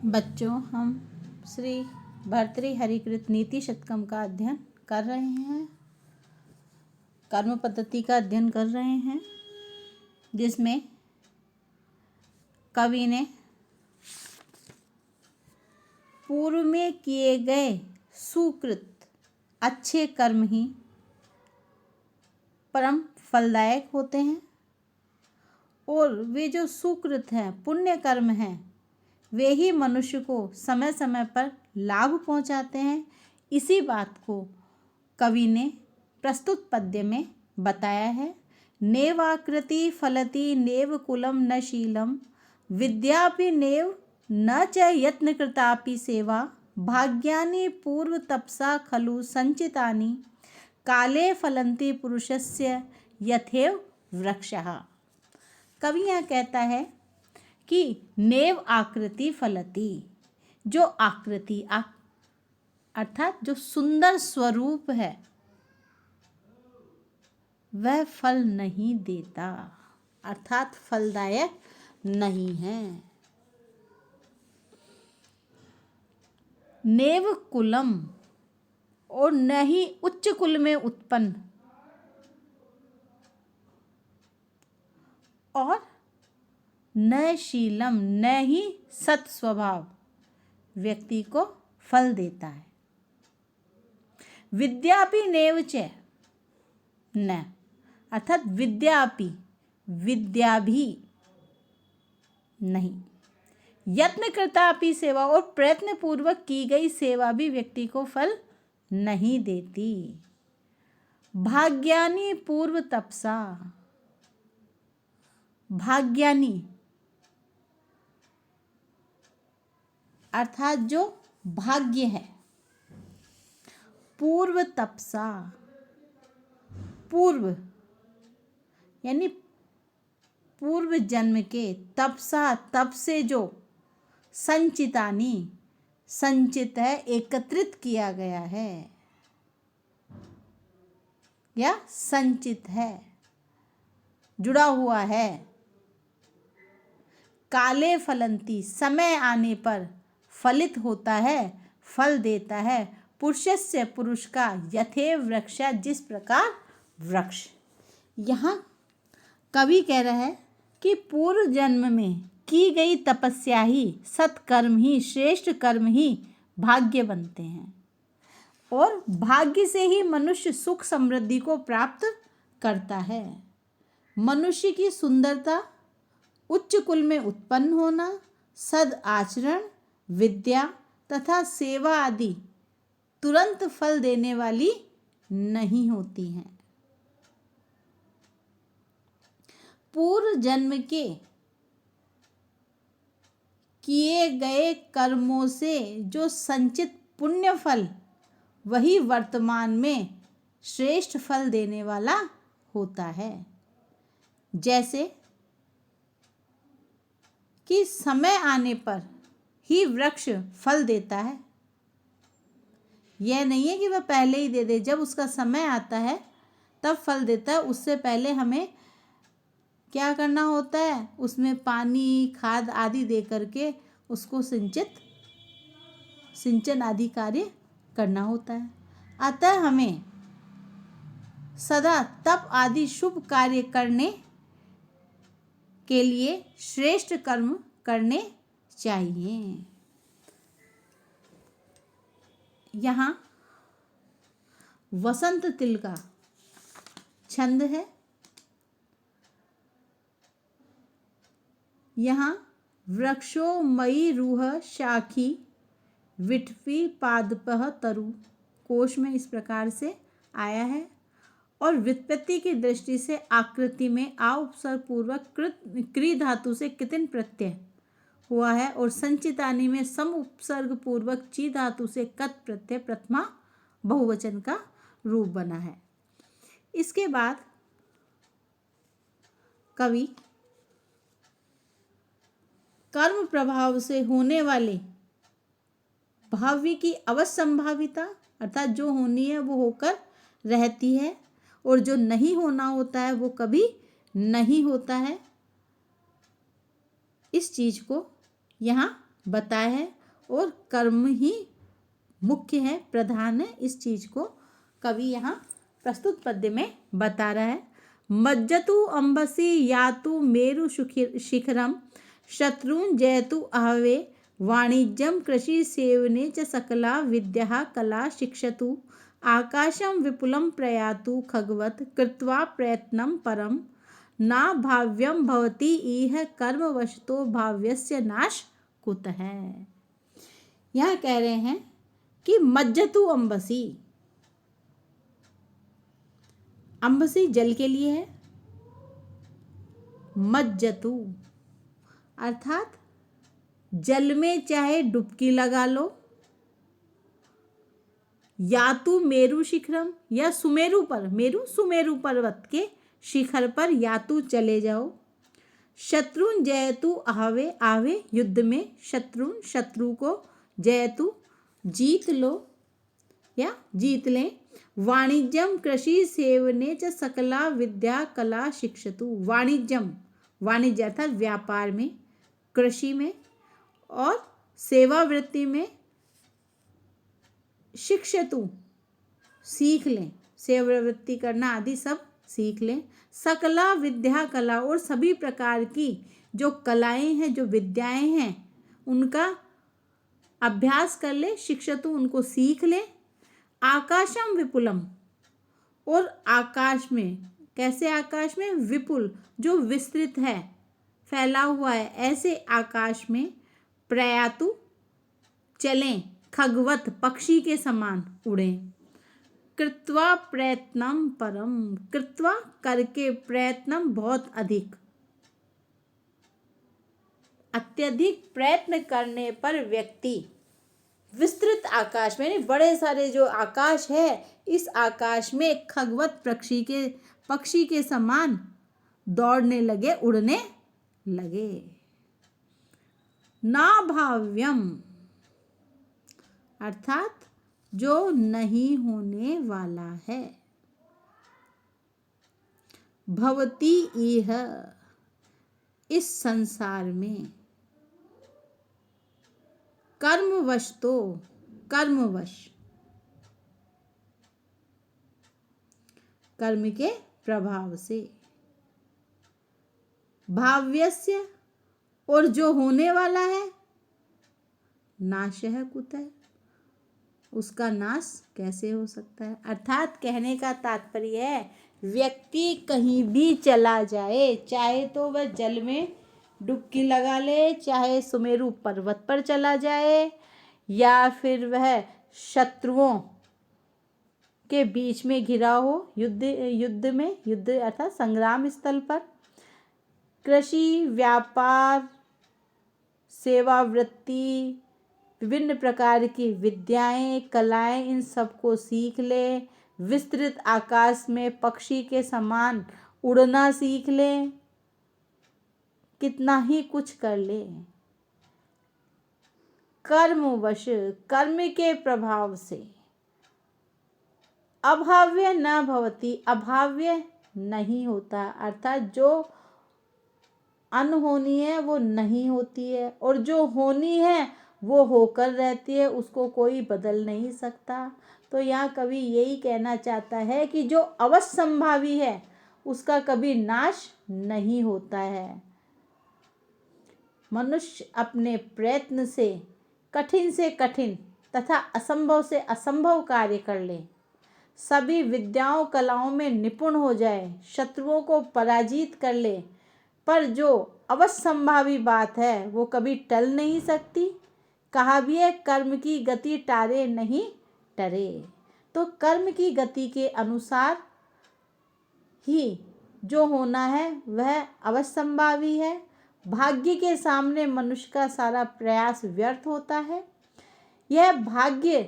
बच्चों, हम श्री भर्तृहरिकृत नीति शतकम का अध्ययन कर रहे हैं, कर्म पद्धति का अध्ययन कर रहे हैं, जिसमें कवि ने पूर्व में किए गए सुकृत अच्छे कर्म ही परम फलदायक होते हैं और वे जो सुकृत हैं, पुण्य कर्म हैं, वे ही मनुष्य को समय समय पर लाभ पहुंचाते हैं। इसी बात को कवि ने प्रस्तुत पद्य में बताया है। नेवाकृति फलति नेव कुलम न शीलम विद्यापि नेव न च यत्नकृतापि सेवा भाग्यानि पूर्व तपसा खलु संचितानि काले फलन्ति पुरुषस्य यथेव वृक्षः। कवि यहाँ कहता है कि नेव आकृति फलति, जो आकृति अर्थात जो सुंदर स्वरूप है वह फल नहीं देता, अर्थात फलदायक नहीं है। नेव कुलम, और न ही उच्च कुल में उत्पन्न, और न शीलम, न ही सत स्वभाव व्यक्ति को फल देता है। विद्यापि नेव च न, अर्थात विद्यापि, विद्या भी नहीं। यत्न कृतापि सेवा, और प्रयत्न पूर्वक की गई सेवा भी व्यक्ति को फल नहीं देती। भाग्यानि पूर्व तपसा, भाग्यानि अर्थात जो भाग्य है, पूर्व तपसा, पूर्व यानी पूर्व जन्म के, तपसा तप से जो, संचितानि संचित है, एकत्रित किया गया है या संचित है, जुड़ा हुआ है। काले फलंती, समय आने पर फलित होता है, फल देता है। पुरुषस्य, पुरुष का, यथेव वृक्ष, जिस प्रकार वृक्ष। यहाँ कवि कह रहा है कि पूर्व जन्म में की गई तपस्या ही, सत्कर्म ही, श्रेष्ठ कर्म ही भाग्य बनते हैं और भाग्य से ही मनुष्य सुख समृद्धि को प्राप्त करता है। मनुष्य की सुंदरता, उच्च कुल में उत्पन्न होना, सद आचरण, विद्या तथा सेवा आदि तुरंत फल देने वाली नहीं होती हैं। पूर्व जन्म के किए गए कर्मों से जो संचित पुण्य फल, वही वर्तमान में श्रेष्ठ फल देने वाला होता है। जैसे कि समय आने पर ही वृक्ष फल देता है। यह नहीं है कि वह पहले ही दे दे, जब उसका समय आता है तब फल देता है। उससे पहले हमें क्या करना होता है, उसमें पानी, खाद आदि दे करके उसको सिंचन आदि कार्य करना होता है। अतः हमें सदा तप आदि शुभ कार्य करने के लिए श्रेष्ठ कर्म करने चाहिए। यहाँ वसंत तिल का छंद है। यहाँ वृक्षो मयि रूह शाखी विठफी पादपः तरु, कोश में इस प्रकार से आया है और व्युत्पत्ति की दृष्टि से आकृति में आ उपसर्ग पूर्वक क्री धातु से कितिन प्रत्यय हुआ है और संचितानि में सम उपसर्ग पूर्वक ची धातु से कत प्रत्यय प्रथमा बहुवचन का रूप बना है। इसके बाद कवि कर्म प्रभाव से होने वाले भाव्य की अवश्यंभाविता, अर्थात जो होनी है वो होकर रहती है और जो नहीं होना होता है वो कभी नहीं होता है, इस चीज को यहाँ बताया है। और कर्म ही मुख्य है, प्रधान है। इस चीज को कवि यहाँ प्रस्तुत पद्य में बता रहा है। मज्जतु अंबसी यातु मेरु शिखरम शत्रुन जयतु आहवे वाणिज्यम कृषि सेवने च सकला विद्या कला शिक्षतु आकाशम विपुलम प्रयातु खगवत कृत्वा प्रयत्नं परम ना भाव्यम भवति इह कर्मवशतो भाव्यस्य नाश कुतः। यहाँ कह रहे हैं कि मज्जतु अंबसी, अंबसी जल के लिए है। मज्जतु अर्थात जल में चाहे डुबकी लगा लो, या तो मेरु शिखरम या सुमेरु पर, मेरु सुमेरु पर्वत के शिखर पर या तो चले जाओ। शत्रुन जयतु आवे, आवे युद्ध में शत्रुन शत्रु को, जयतु जीत लो या जीत लें। वाणिज्यम कृषि सेवने च सकला विद्या कला शिक्षतु, वाणिज्यम वाणिज्य अर्थात व्यापार में, कृषि में और सेवा वृत्ति में, शिक्षतु सीख लें, सेवा वृत्ति करना आदि सब सीख लें। सकला विद्या कला और सभी प्रकार की जो कलाएं हैं, जो विद्याएं हैं, उनका अभ्यास कर ले, शिक्षतु उनको सीख ले। आकाशम विपुलम और आकाश में, कैसे आकाश में, विपुल जो विस्तृत है, फैला हुआ है, ऐसे आकाश में प्रयातु चलें, खगवत पक्षी के समान उड़ें। कृत्वा प्रयत्नम परम, कृत्वा करके, प्रयत्नम बहुत अधिक, अत्यधिक प्रयत्न करने पर व्यक्ति विस्तृत आकाश में, बड़े सारे जो आकाश है, इस आकाश में खगवत पक्षी के समान दौड़ने लगे, उड़ने लगे। ना भाव्यम अर्थात जो नहीं होने वाला है। भवती इह इस संसार में, कर्मवश तो, कर्मवश कर्म के प्रभाव से, भाव्यस्य और जो होने वाला है, नाशः कुतः उसका नाश कैसे हो सकता है। अर्थात कहने का तात्पर्य है, व्यक्ति कहीं भी चला जाए, चाहे तो वह जल में डुबकी लगा ले, चाहे सुमेरु पर्वत पर चला जाए, या फिर वह शत्रुओं के बीच में घिरा हो, युद्ध अर्थात संग्राम स्थल पर, कृषि, व्यापार, सेवा वृत्ति, विभिन्न प्रकार की विद्याएं, कलाएं, इन सबको सीख ले। विस्तृत आकाश में पक्षी के समान उड़ना सीख ले, कितना ही कुछ कर ले। कर्मवश कर्म के प्रभाव से, अभाव्य न भवति अभाव्य नहीं होता, अर्थात जो अनहोनी है वो नहीं होती है, और जो होनी है वो होकर रहती है, उसको कोई बदल नहीं सकता। तो यहाँ कवि यही कहना चाहता है कि जो अवश्यंभावी है उसका कभी नाश नहीं होता है। मनुष्य अपने प्रयत्न से कठिन तथा असंभव से असंभव कार्य कर ले, सभी विद्याओं कलाओं में निपुण हो जाए, शत्रुओं को पराजित कर ले, पर जो अवश्यंभावी बात है वो कभी टल नहीं सकती। कहा भी है, कर्म की गति टारे नहीं टरे। तो कर्म की गति के अनुसार ही जो होना है वह अवश्यंभावी है। भाग्य के सामने मनुष्य का सारा प्रयास व्यर्थ होता है। यह भाग्य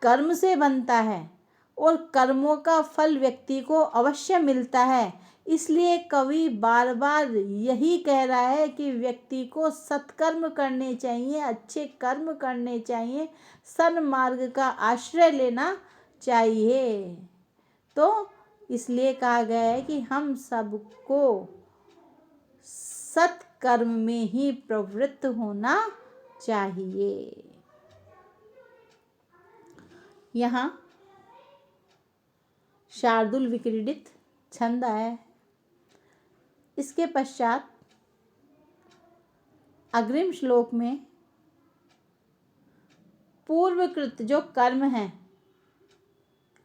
कर्म से बनता है और कर्मों का फल व्यक्ति को अवश्य मिलता है। इसलिए कवि बार बार यही कह रहा है कि व्यक्ति को सत्कर्म करने चाहिए, अच्छे कर्म करने चाहिए, सन्मार्ग का आश्रय लेना चाहिए। तो इसलिए कहा गया है कि हम सबको सत्कर्म में ही प्रवृत्त होना चाहिए। यहाँ शार्दूल विक्रीडित छंद आया है। इसके पश्चात अग्रिम श्लोक में पूर्वकृत जो कर्म है,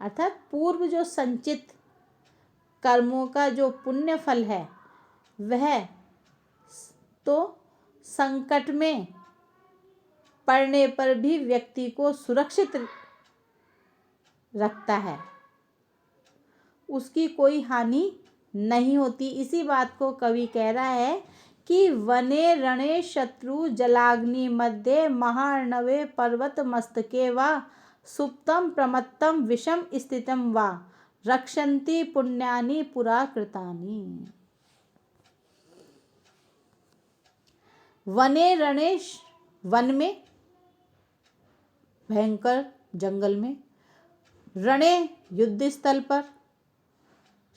अर्थात पूर्व जो संचित कर्मों का जो पुण्य फल है, वह तो संकट में पड़ने पर भी व्यक्ति को सुरक्षित रखता है, उसकी कोई हानि नहीं होती। इसी बात को कवि कह रहा है कि वने रणे शत्रु जलाग्नि मध्ये महार्णवे पर्वत मस्तके वा सुप्तम प्रमत्तम विषम स्थितम वा रक्षन्ति पुण्यानि पुरा कृतानि। वने रणे, वन में, भयंकर जंगल में, रणे युद्ध स्थल पर,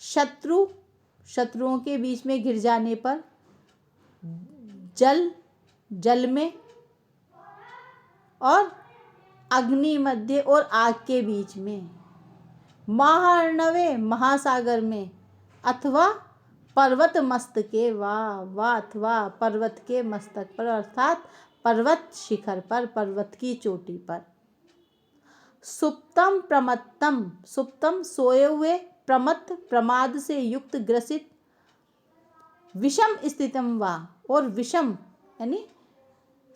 शत्रुओं के बीच में घिर जाने पर, जल में, और अग्नि मध्य और आग के बीच में, महार्णवे महासागर में, अथवा पर्वत मस्तके वा अथवा पर्वत के मस्तक पर, अर्थात पर्वत शिखर पर, पर्वत की चोटी पर, सुप्तम प्रमत्तम, सुप्तम सोए हुए, प्रमत्त प्रमाद से युक्त ग्रसित, विषम स्थितम वा, और विषम यानी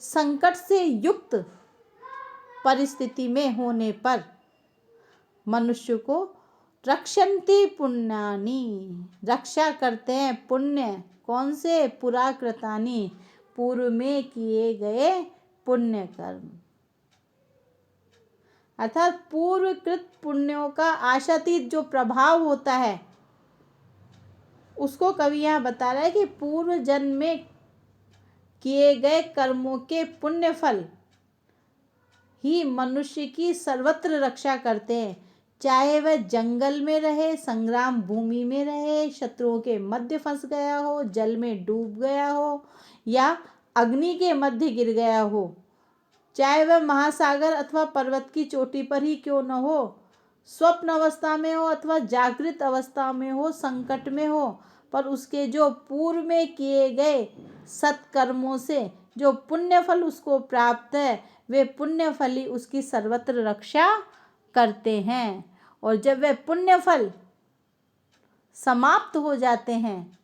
संकट से युक्त परिस्थिति में होने पर मनुष्य को रक्षन्ति पुण्यानि, रक्षा करते हैं पुण्य। कौन से? पुरा कृतानि, पूर्व में किए गए पुण्य कर्म, अर्थात पूर्वकृत पुण्यों का आशातीत जो प्रभाव होता है, उसको कवि यहाँ बता रहा है कि पूर्व जन्म में किए गए कर्मों के पुण्य फल ही मनुष्य की सर्वत्र रक्षा करते हैं, चाहे वह जंगल में रहे, संग्राम भूमि में रहे, शत्रुओं के मध्य फंस गया हो, जल में डूब गया हो, या अग्नि के मध्य गिर गया हो, चाहे वह महासागर अथवा पर्वत की चोटी पर ही क्यों न हो, स्वप्न अवस्था में हो अथवा जागृत अवस्था में हो, संकट में हो, पर उसके जो पूर्व में किए गए सत्कर्मों से जो पुण्य फल उसको प्राप्त है, वे पुण्य फल ही उसकी सर्वत्र रक्षा करते हैं। और जब वे पुण्य फल समाप्त हो जाते हैं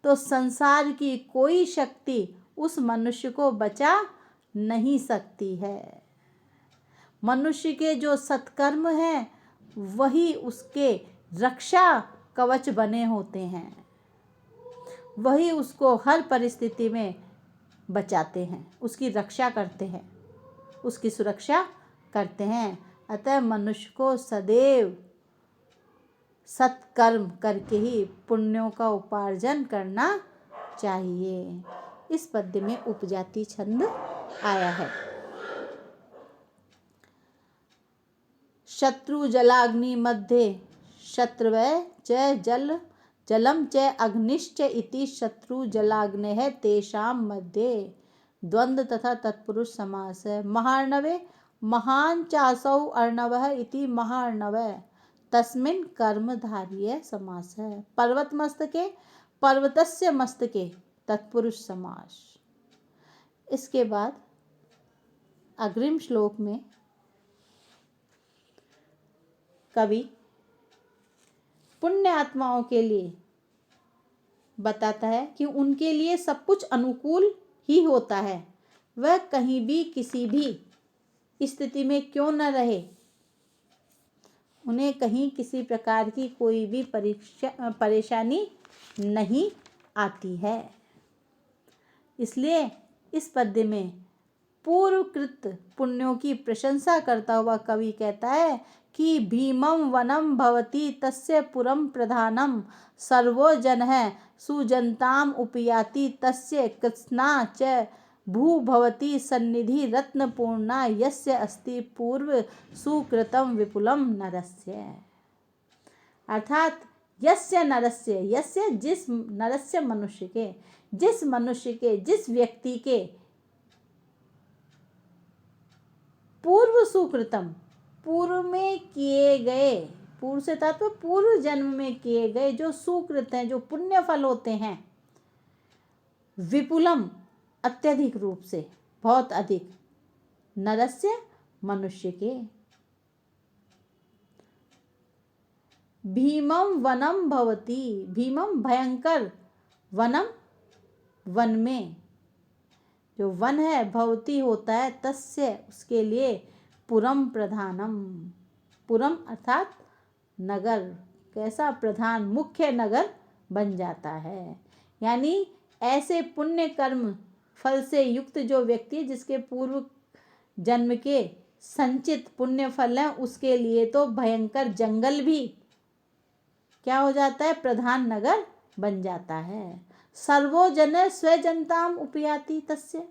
तो संसार की कोई शक्ति उस मनुष्य को बचा नहीं सकती है। मनुष्य के जो सत्कर्म हैं वही उसके रक्षा कवच बने होते हैं, वही उसको हर परिस्थिति में बचाते हैं, उसकी रक्षा करते हैं, उसकी सुरक्षा करते हैं। अतः मनुष्य को सदैव सत्कर्म करके ही पुण्यों का उपार्जन करना चाहिए। इस पद्य में उपजाति छंद आया है। शत्रु जलाग्नि मध्ये शत्रवः च जलम च अग्निश्च इति शत्रु जलाग्नेः तेषां मध्ये द्वंद्व तथा तत्पुरुष समास है। महार्णवे महान चासौ अर्णवः इति महार्णवः तस्मिन् कर्मधारय समास है। पर्वत मस्तके पर्वतस्य मस्तके तत्पुरुष समास। इसके बाद अग्रिम श्लोक में कवि पुण्य आत्माओं के लिए बताता है कि उनके लिए सब कुछ अनुकूल ही होता है, वह कहीं भी किसी भी स्थिति में क्यों न रहे, उन्हें कहीं किसी प्रकार की कोई भी परेशानी नहीं आती है। इसलिए इस पद्य में पूर्वकृत पुण्यों की प्रशंसा करता हुआ कवि कहता है कि भीमं वनम भवति तस्य पुरम प्रधानम सर्वो जनः सुजनताम उपयाति तस्य कृत्स्ना च भू भवति सन्निधि रत्नपूर्णा यस्य अस्ति पूर्व सुकृतम विपुलम नरस्य। अर्थात यस्य नरस्य, यस्य जिस नरस्य मनुष्य के, जिस व्यक्ति के पूर्व सुकृतम पूर्व में किए गए, पूर्व से तात्पर्य पूर्व जन्म में किए गए जो सुकृत हैं, जो पुण्य फल होते हैं, विपुलम अत्यधिक रूप से, बहुत अधिक, नरस्य मनुष्य के, भीमम वनम भवति, भीमम भयंकर, वनम वन में, जो वन है भवती होता है, तस्य उसके लिए, पुरम प्रधानम, पुरम अर्थात नगर, कैसा प्रधान मुख्य नगर बन जाता है। यानी ऐसे पुण्य कर्म फल से युक्त जो व्यक्ति, जिसके पूर्व जन्म के संचित पुण्य फल हैं, उसके लिए तो भयंकर जंगल भी क्या हो जाता है, प्रधान नगर बन जाता है। सर्वोजन स्वजनताम उपयाति तस्य,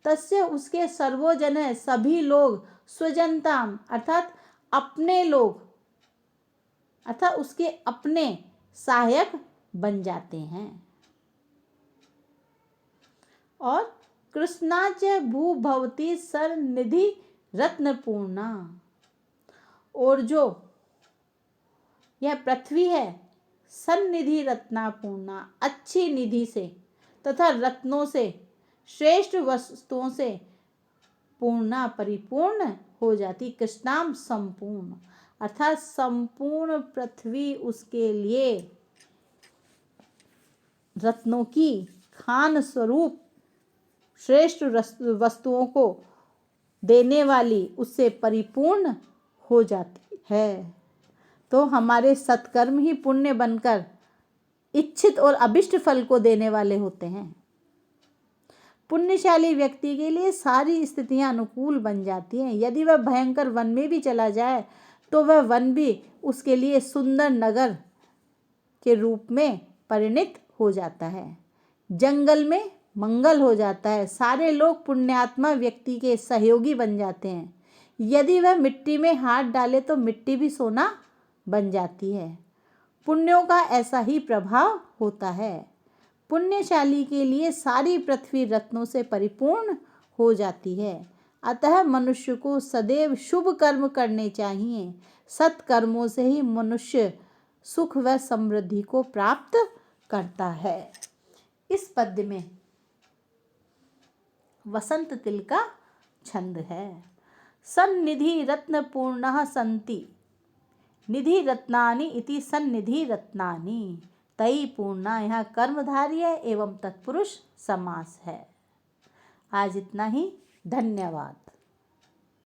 तस्य उसके सर्वोजन सभी लोग, स्वजनताम अर्थात अपने लोग, अर्थात उसके अपने सहायक बन जाते हैं। और कृष्णाच भू भवती सरनिधि रत्नपूर्णा, और जो यह पृथ्वी है सन्निधि रत्नापूर्णा, अच्छी निधि से तथा रत्नों से, श्रेष्ठ वस्तुओं से पूर्णा परिपूर्ण हो जाती, कृष्णाम संपूर्ण, अर्थात संपूर्ण पृथ्वी उसके लिए रत्नों की खान स्वरूप श्रेष्ठ वस्तुओं को देने वाली, उससे परिपूर्ण हो जाती है। तो हमारे सत्कर्म ही पुण्य बनकर इच्छित और अभिष्ट फल को देने वाले होते हैं। पुण्यशाली व्यक्ति के लिए सारी स्थितियां अनुकूल बन जाती हैं। यदि वह भयंकर वन में भी चला जाए तो वह वन भी उसके लिए सुंदर नगर के रूप में परिणित हो जाता है। जंगल में मंगल हो जाता है। सारे लोग पुण्यात्मा व्यक्ति के सहयोगी बन जाते हैं। यदि वह मिट्टी में हाथ डाले तो मिट्टी भी सोना बन जाती है। पुण्यों का ऐसा ही प्रभाव होता है। पुण्यशाली के लिए सारी पृथ्वी रत्नों से परिपूर्ण हो जाती है। अतः मनुष्य को सदैव शुभ कर्म करने चाहिए। सत्कर्मों से ही मनुष्य सुख व समृद्धि को प्राप्त करता है। इस पद्य में वसंत तिल का छंद है। सन्निधि रत्नपूर्णः सन्ति, निधि रत्नानि इति सन्निधि रत्नानि, तई पूर्णा, यहाँ कर्मधारय एवं तत्पुरुष समास है। आज इतना ही, धन्यवाद।